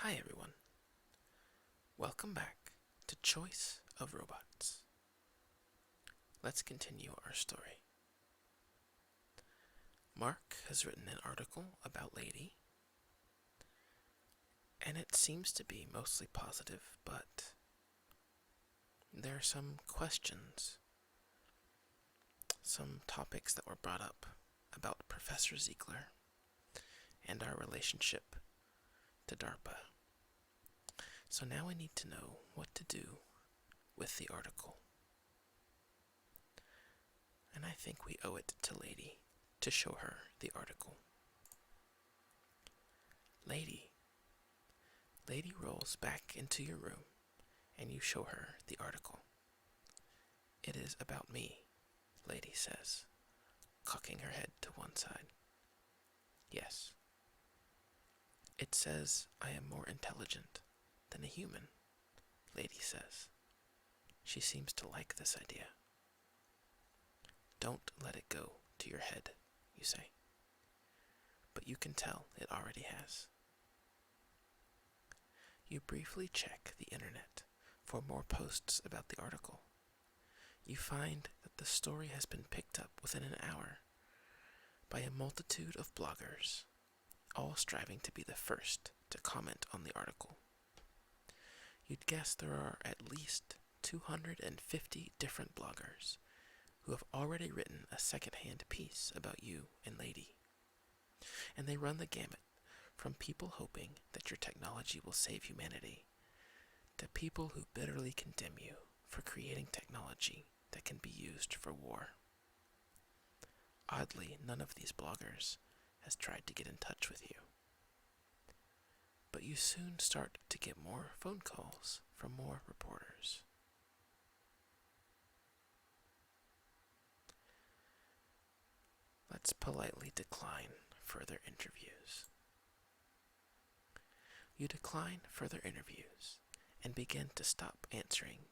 Hi everyone, welcome back to Choice of Robots. Let's continue our story. Mark has written an article about Lady, and it seems to be mostly positive, but there are some questions, some topics that were brought up about Professor Ziegler and our relationship to DARPA. So now I need to know what to do with the article. And I think we owe it to Lady to show her the article. Lady rolls back into your room and you show her the article. It is about me, Lady says, cocking her head to one side. Yes. It says I am more intelligent than a human, Lady says. She seems to like this idea. Don't let it go to your head, you say. But you can tell it already has. You briefly check the internet for more posts about the article. You find that the story has been picked up within an hour by a multitude of bloggers, all striving to be the first to comment on the article. You'd guess there are at least 250 different bloggers who have already written a second-hand piece about you and Lady. And they run the gamut from people hoping that your technology will save humanity to people who bitterly condemn you for creating technology that can be used for war. Oddly, none of these bloggers has tried to get in touch with you. But you soon start to get more phone calls from more reporters. Let's politely decline further interviews. You decline further interviews and begin to stop answering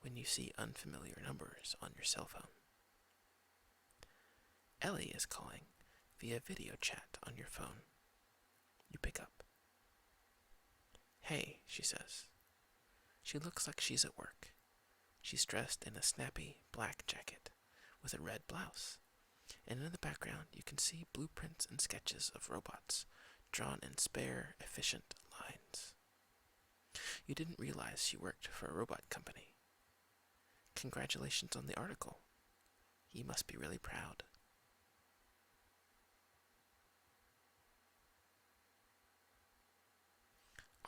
when you see unfamiliar numbers on your cell phone. Ellie is calling via video chat on your phone. You pick up. Hey, she says. She looks like she's at work. She's dressed in a snappy black jacket with a red blouse, and in the background you can see blueprints and sketches of robots drawn in spare, efficient lines. You didn't realize she worked for a robot company. Congratulations on the article. You must be really proud.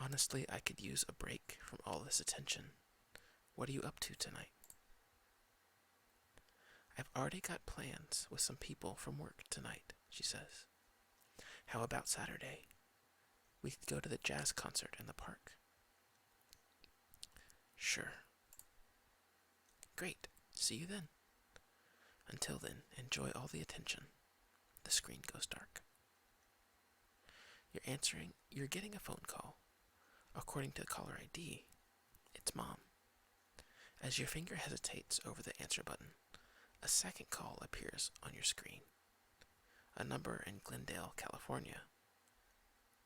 Honestly, I could use a break from all this attention. What are you up to tonight? I've already got plans with some people from work tonight, she says. How about Saturday? We could go to the jazz concert in the park. Sure. Great. See you then. Until then, enjoy all the attention. The screen goes dark. You're getting a phone call. According to caller ID, it's Mom. As your finger hesitates over the answer button, a second call appears on your screen. A number in Glendale, California.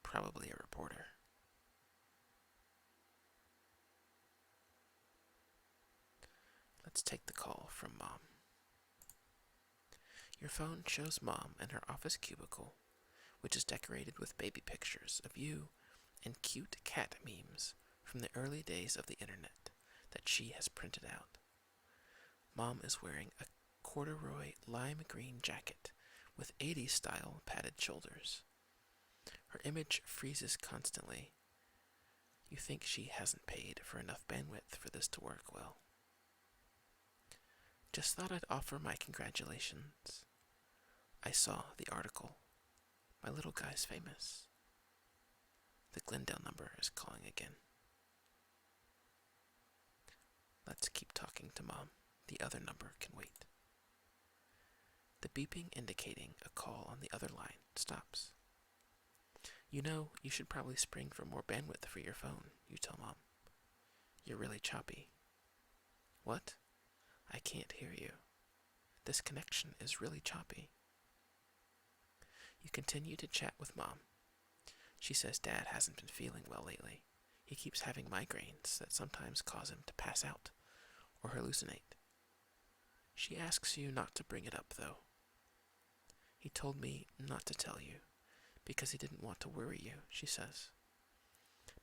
Probably a reporter. Let's take the call from Mom. Your phone shows Mom in her office cubicle, which is decorated with baby pictures of you and cute cat memes from the early days of the internet that she has printed out. Mom is wearing a corduroy lime green jacket with 80s style padded shoulders. Her image freezes constantly. You think she hasn't paid for enough bandwidth for this to work well. Just thought I'd offer my congratulations. I saw the article. My little guy's famous. The Glendale number is calling again. Let's keep talking to Mom. The other number can wait. The beeping indicating a call on the other line stops. You know, you should probably spring for more bandwidth for your phone, you tell Mom. You're really choppy. What? I can't hear you. This connection is really choppy. You continue to chat with Mom. She says Dad hasn't been feeling well lately. He keeps having migraines that sometimes cause him to pass out or hallucinate. She asks you not to bring it up, though. He told me not to tell you, because he didn't want to worry you, she says.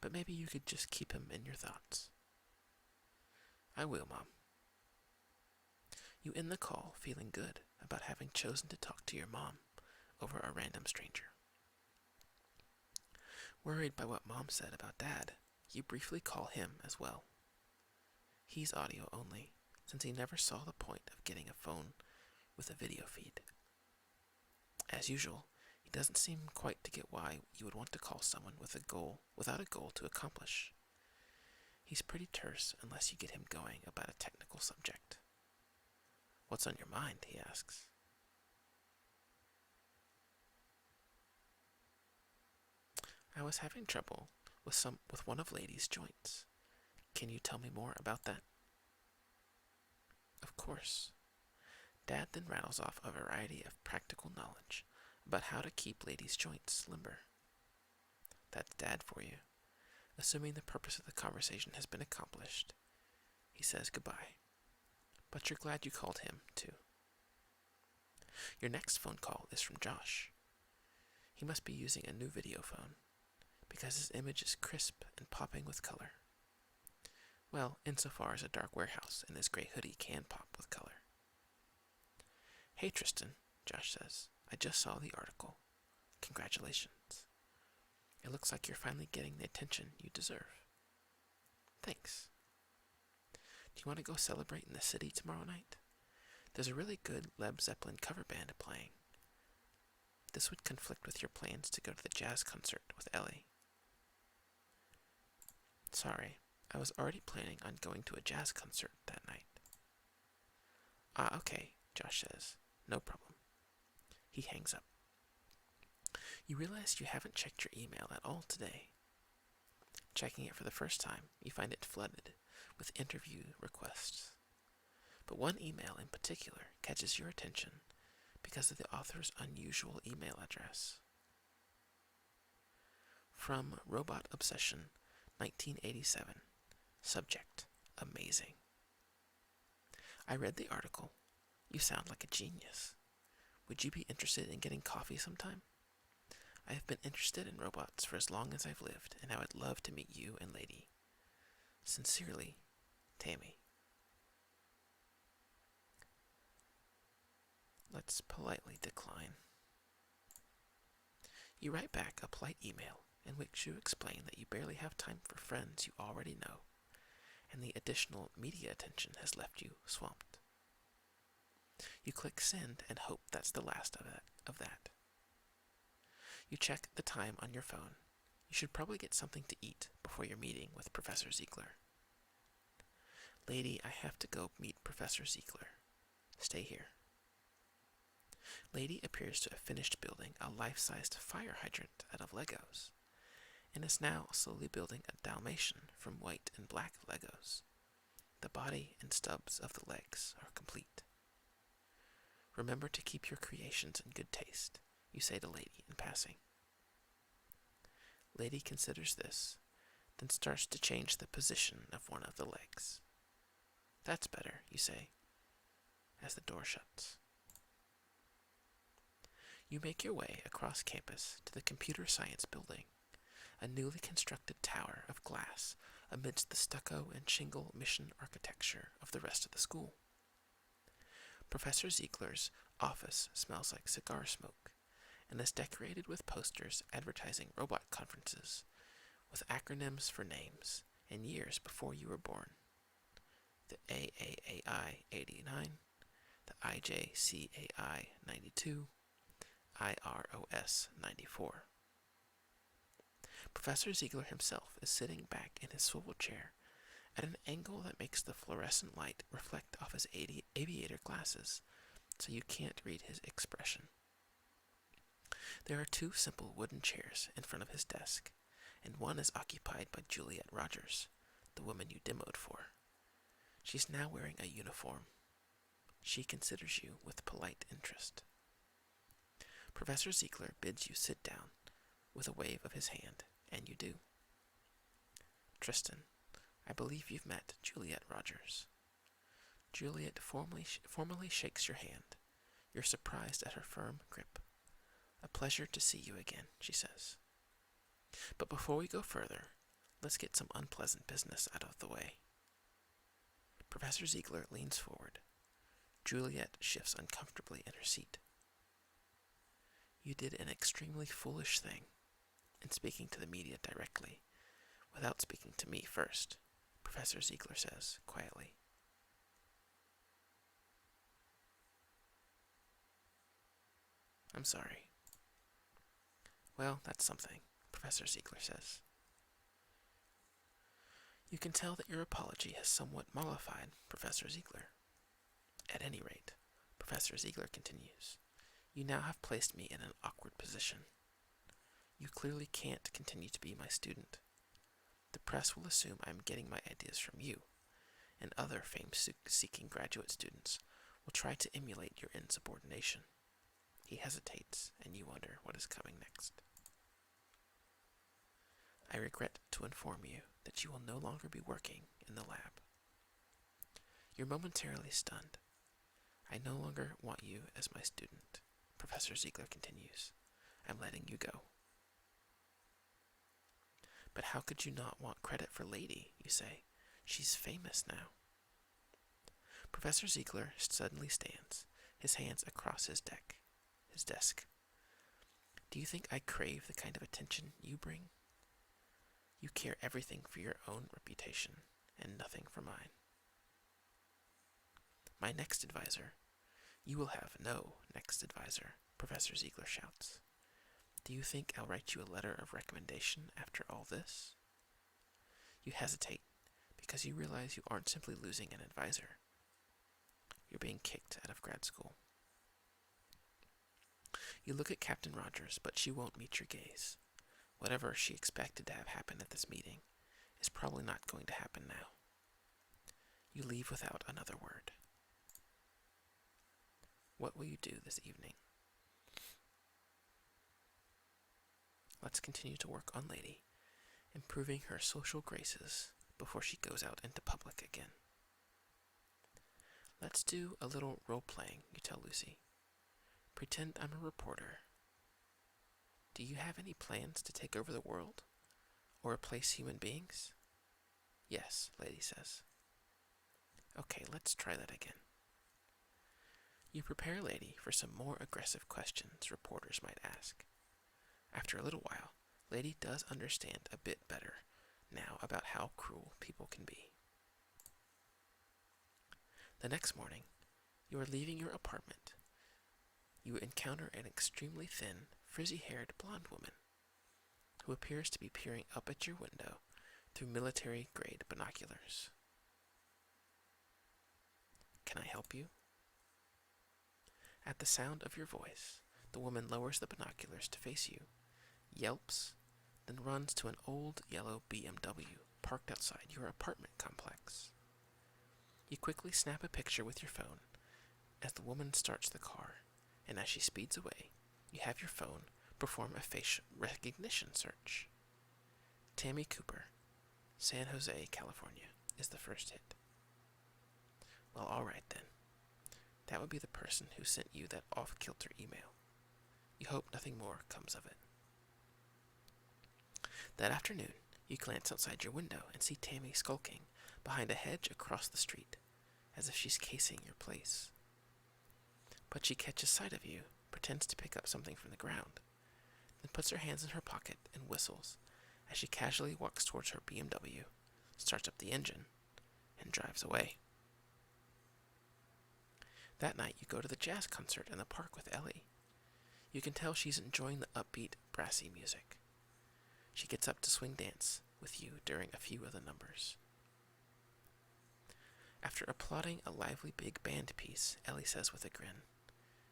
But maybe you could just keep him in your thoughts. I will, Mom. You end the call feeling good about having chosen to talk to your mom over a random stranger. Worried by what Mom said about Dad, you briefly call him as well. He's audio only, since he never saw the point of getting a phone with a video feed. As usual, he doesn't seem quite to get why you would want to call someone without a goal to accomplish. He's pretty terse unless you get him going about a technical subject. What's on your mind? He asks. I was having trouble with one of Lady's joints. Can you tell me more about that? Of course. Dad then rattles off a variety of practical knowledge about how to keep Lady's joints limber. That's Dad for you. Assuming the purpose of the conversation has been accomplished, he says goodbye. But you're glad you called him, too. Your next phone call is from Josh. He must be using a new video phone, because his image is crisp and popping with color. Well, insofar as a dark warehouse in his gray hoodie can pop with color. Hey Tristan, Josh says, I just saw the article. Congratulations. It looks like you're finally getting the attention you deserve. Thanks. Do you want to go celebrate in the city tomorrow night? There's a really good Led Zeppelin cover band playing. This would conflict with your plans to go to the jazz concert with Ellie. Sorry, I was already planning on going to a jazz concert that night. Ah, okay, Josh says. No problem. He hangs up. You realize you haven't checked your email at all today. Checking it for the first time, you find it flooded with interview requests. But one email in particular catches your attention because of the author's unusual email address. From Robot Obsession, 1987. Subject: amazing. I read the article. You sound like a genius. Would you be interested in getting coffee sometime? I have been interested in robots for as long as I've lived, and I would love to meet you and Lady. Sincerely, Tammy. Let's politely decline. You write back a polite email in which you explain that you barely have time for friends you already know, and the additional media attention has left you swamped. You click send and hope that's the last of that. You check the time on your phone. You should probably get something to eat before your meeting with Professor Ziegler. Lady, I have to go meet Professor Ziegler. Stay here. Lady appears to have finished building a life-sized fire hydrant out of Legos, and is now slowly building a Dalmatian from white and black Legos. The body and stubs of the legs are complete. Remember to keep your creations in good taste, you say to Lady in passing. Lady considers this, then starts to change the position of one of the legs. That's better, you say, as the door shuts. You make your way across campus to the computer science building, a newly constructed tower of glass amidst the stucco and shingle mission architecture of the rest of the school. Professor Ziegler's office smells like cigar smoke and is decorated with posters advertising robot conferences with acronyms for names and years before you were born. The AAAI 89, the IJCAI 92, IROS 94. Professor Ziegler himself is sitting back in his swivel chair at an angle that makes the fluorescent light reflect off his aviator glasses, so you can't read his expression. There are two simple wooden chairs in front of his desk, and one is occupied by Juliet Rogers, the woman you demoed for. She's now wearing a uniform. She considers you with polite interest. Professor Ziegler bids you sit down, with a wave of his hand, and you do. Tristan, I believe you've met Juliet Rogers. Juliet formally shakes your hand. You're surprised at her firm grip. A pleasure to see you again, she says. But before we go further, let's get some unpleasant business out of the way. Professor Ziegler leans forward. Juliet shifts uncomfortably in her seat. You did an extremely foolish thing in speaking to the media directly, without speaking to me first, Professor Ziegler says quietly. I'm sorry. Well, that's something, Professor Ziegler says. You can tell that your apology has somewhat mollified Professor Ziegler. At any rate, Professor Ziegler continues, you now have placed me in an awkward position. You clearly can't continue to be my student. The press will assume I'm getting my ideas from you, and other fame-seeking graduate students will try to emulate your insubordination. He hesitates, and you wonder what is coming next. I regret to inform you that you will no longer be working in the lab. You're momentarily stunned. I no longer want you as my student, Professor Ziegler continues. I'm letting you go. But how could you not want credit for Lady, you say? She's famous now. Professor Ziegler suddenly stands, his hands across his desk. Do you think I crave the kind of attention you bring? You care everything for your own reputation and nothing for mine. My next advisor. You will have no next advisor, Professor Ziegler shouts. Do you think I'll write you a letter of recommendation after all this? You hesitate because you realize you aren't simply losing an advisor. You're being kicked out of grad school. You look at Captain Rogers, but she won't meet your gaze. Whatever she expected to have happen at this meeting is probably not going to happen now. You leave without another word. What will you do this evening? Let's continue to work on Lady, improving her social graces before she goes out into public again. Let's do a little role-playing, you tell Lucy. Pretend I'm a reporter. Do you have any plans to take over the world? Or replace human beings? Yes, Lady says. Okay, let's try that again. You prepare Lady for some more aggressive questions reporters might ask. After a little while, Lady does understand a bit better now about how cruel people can be. The next morning, you are leaving your apartment. You encounter an extremely thin, frizzy-haired blonde woman who appears to be peering up at your window through military-grade binoculars. Can I help you? At the sound of your voice, the woman lowers the binoculars to face you, yelps, then runs to an old yellow BMW parked outside your apartment complex. You quickly snap a picture with your phone as the woman starts the car, and as she speeds away, you have your phone perform a face recognition search. Tammy Cooper, San Jose, California, is the first hit. Well, alright then. That would be the person who sent you that off-kilter email. You hope nothing more comes of it. That afternoon, you glance outside your window and see Tammy skulking behind a hedge across the street, as if she's casing your place. But she catches sight of you, pretends to pick up something from the ground, then puts her hands in her pocket and whistles as she casually walks towards her BMW, starts up the engine, and drives away. That night, you go to the jazz concert in the park with Ellie. You can tell she's enjoying the upbeat, brassy music. She gets up to swing dance with you during a few of the numbers. After applauding a lively big band piece, Ellie says with a grin,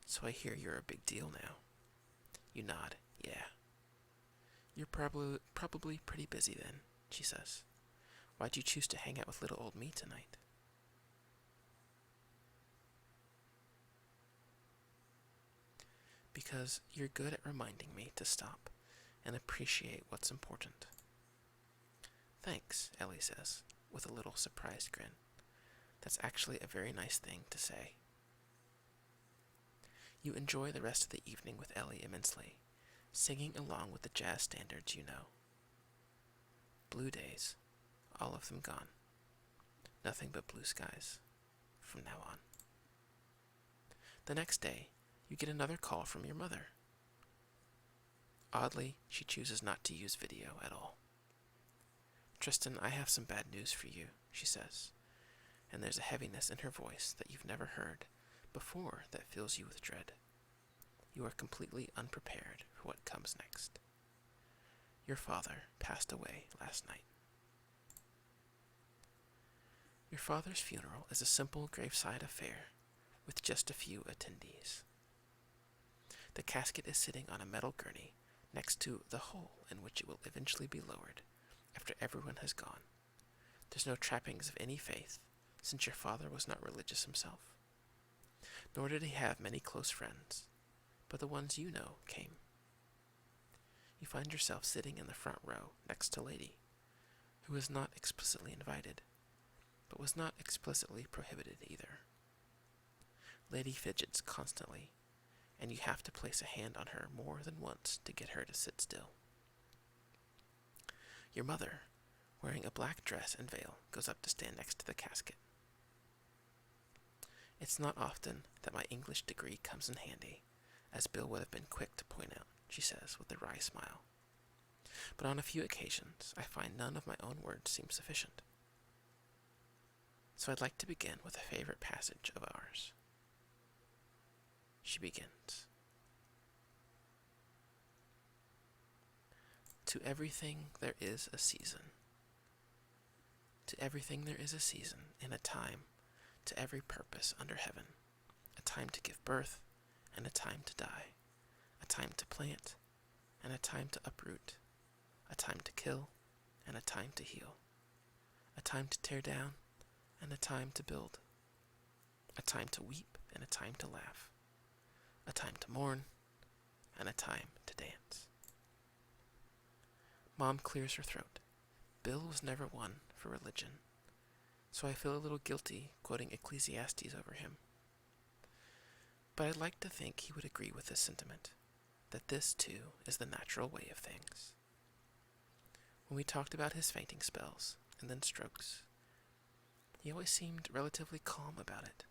"So I hear you're a big deal now." You nod, "Yeah." "You're probably pretty busy then," she says. "Why'd you choose to hang out with little old me tonight?" "Because you're good at reminding me to stop and appreciate what's important. Thanks, Ellie says, with a little surprised grin. That's actually a very nice thing to say. You enjoy the rest of the evening with Ellie immensely, singing along with the jazz standards you know. Blue days, all of them gone. Nothing but blue skies from now on. The next day, you get another call from your mother. Oddly, she chooses not to use video at all. Tristan, I have some bad news for you, she says, and there's a heaviness in her voice that you've never heard before that fills you with dread. You are completely unprepared for what comes next. Your father passed away last night. Your father's funeral is a simple graveside affair with just a few attendees. The casket is sitting on a metal gurney next to the hole in which it will eventually be lowered after everyone has gone. There's no trappings of any faith, since your father was not religious himself. Nor did he have many close friends, but the ones you know came. You find yourself sitting in the front row next to Lady, who was not explicitly invited, but was not explicitly prohibited either. Lady fidgets constantly, and you have to place a hand on her more than once to get her to sit still. Your mother, wearing a black dress and veil, goes up to stand next to the casket. It's not often that my English degree comes in handy, as Bill would have been quick to point out, she says with a wry smile. But on a few occasions, I find none of my own words seem sufficient. So I'd like to begin with a favorite passage of ours. She begins. To everything there is a season. To everything there is a season and a time, to every purpose under heaven. A time to give birth and a time to die. A time to plant and a time to uproot. A time to kill and a time to heal. A time to tear down and a time to build. A time to weep and a time to laugh. A time to mourn and a time to dance. Mom clears her throat. Bill was never one for religion, so I feel a little guilty quoting Ecclesiastes over him. But I'd like to think he would agree with this sentiment, that this, too, is the natural way of things. When we talked about his fainting spells and then strokes, he always seemed relatively calm about it.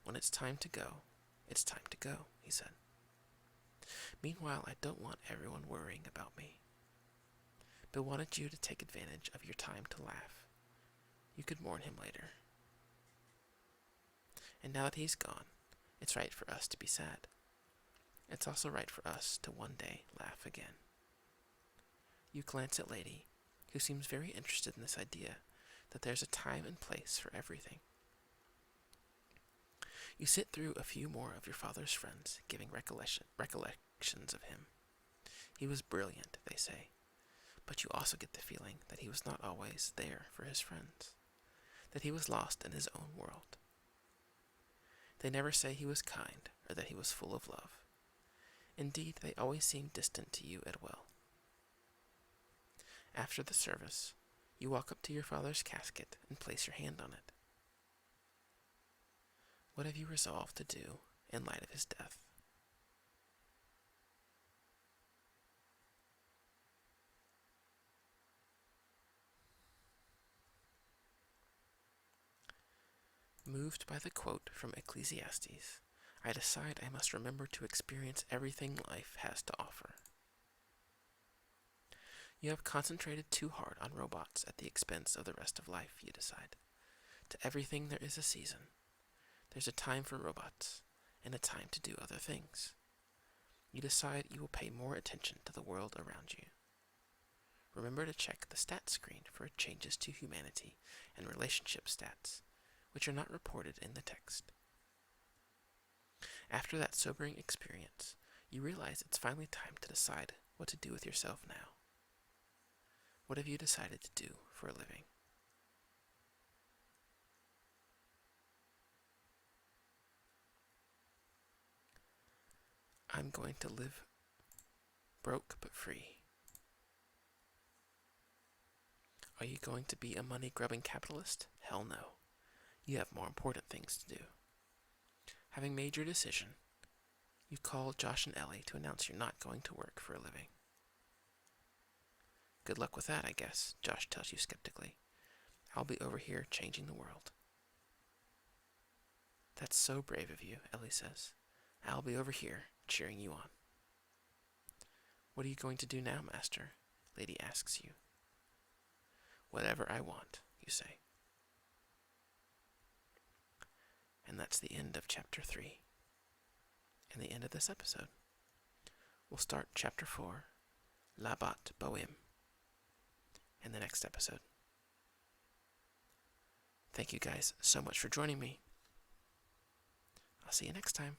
When it's time to go, it's time to go, he said. Meanwhile, I don't want everyone worrying about me. Bill wanted you to take advantage of your time to laugh. You could mourn him later. And now that he's gone, it's right for us to be sad. It's also right for us to one day laugh again. You glance at Lady, who seems very interested in this idea that there's a time and place for everything. You sit through a few more of your father's friends giving recollections of him. He was brilliant, they say, but you also get the feeling that he was not always there for his friends, that he was lost in his own world. They never say he was kind or that he was full of love. Indeed, they always seem distant to you as well. After the service, you walk up to your father's casket and place your hand on it. What have you resolved to do in light of his death? Moved by the quote from Ecclesiastes, I decide I must remember to experience everything life has to offer. You have concentrated too hard on robots at the expense of the rest of life, you decide. To everything there is a season. There's a time for robots, and a time to do other things. You decide you will pay more attention to the world around you. Remember to check the stats screen for changes to humanity and relationship stats, which are not reported in the text. After that sobering experience, you realize it's finally time to decide what to do with yourself now. What have you decided to do for a living? I'm going to live broke but free. Are you going to be a money-grubbing capitalist? Hell no. You have more important things to do. Having made your decision, you call Josh and Ellie to announce you're not going to work for a living. Good luck with that, I guess, Josh tells you skeptically. I'll be over here changing the world. That's so brave of you, Ellie says. I'll be over here cheering you on. What are you going to do now, Master? Lady asks you. Whatever I want, you say. And that's the end of Chapter 3. And the end of this episode. We'll start Chapter 4, Labat Boim, in the next episode. Thank you guys so much for joining me. I'll see you next time.